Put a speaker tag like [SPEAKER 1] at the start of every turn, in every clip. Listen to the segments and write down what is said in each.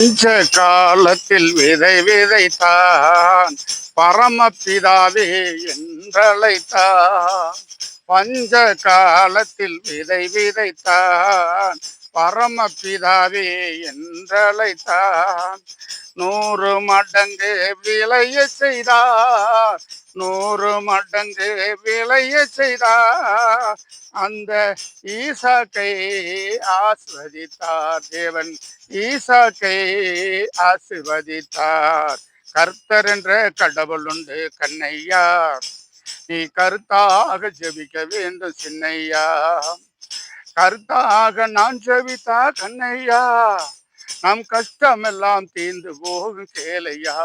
[SPEAKER 1] பஞ்ச காலத்தில் விதை விதைத்தான் பரமபிதாவே என்றழைத்தான். பஞ்ச காலத்தில் விதை விதைத்தான் பரமபிதாவே என்றழைத்தான். 100 மடங்கு விளைய செய்தார், 100 மடங்கு விளைய செய்தார். அந்த ஈசாக்கை ஆசிர்வதித்தார் தேவன், ஈசாக்கை ஆசிர்வதித்தார். கர்த்தர் என்ற கடவுள் உண்டு கண்ணையா, நீ கருத்தாக ஜெபிக்க வேண்டும் சின்னையா. கருத்தாக நான் ஜெபித்தா கண்ணையா, நம் கஷ்டமெல்லாம் தீர்ந்து போகும் கேளையா,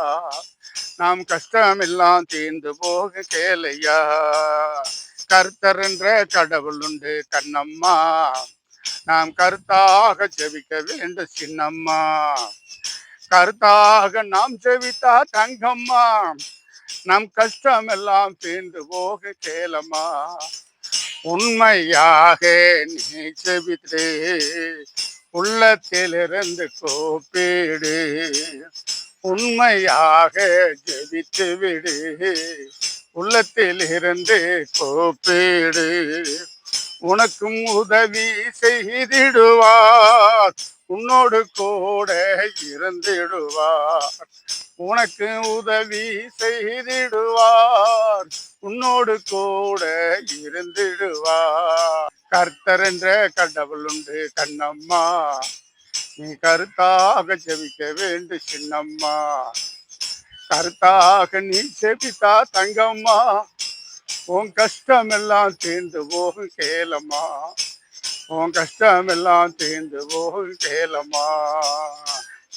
[SPEAKER 1] நாம் கஷ்டமெல்லாம் தீர்ந்து போக கேளையா. கர்த்தர் என்ற கடவுள் உண்டு கண்ணம்மா, நாம் கருத்தாக ஜெபிக்க வேண்டும் சின்னம்மா. கருத்தாக நாம் ஜெபித்தா தங்கம்மா, நம் கஷ்டம் எல்லாம் தீர்ந்து போக கேளம்மா. உண்மையாக நீ ஜெபித்து உள்ளத்திலிருந்து கூப்பிடு, உண்மையாக ஜெபித்து விடு, உள்ளத்திலிருந்து கூப்பிடு. உனக்கும் உதவி செய்திடுவார், உன்னோடு கூட இருந்திடுவார். உனக்கு உதவி செய்திடுவார், உன்னோடு கூட இருந்திடுவார். கர்த்தர் என்ற கடவுள் உண்டு கண்ணம்மா, நீ கருத்தாக ஜெபிக்க வேண்டும் சின்னம்மா. கருத்தாக நீ ஜெபித்தா தங்கம்மா, உன் கஷ்டம் எல்லாம் தீர்ந்து போகும் கேளம்மா, உன் கஷ்டம் எல்லாம் தீர்ந்து போகும் கேளம்மா.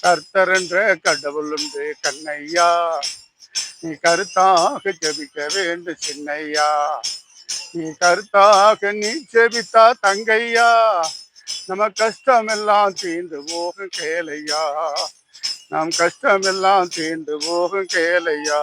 [SPEAKER 1] கர்த்தர் என்ற கடவுள் உண்டு கண்ணையா, நீ கருத்தாக ஜெபிக்க வேண்டும் சின்னையா. நீ கருத்தாக நீ ஜெபித்தா தங்கையா, நம்ம கஷ்டம் எல்லாம் தீர்ந்து போகும் கேளையா, நம் கஷ்டம் எல்லாம் தீர்ந்து போகும் கேளையா.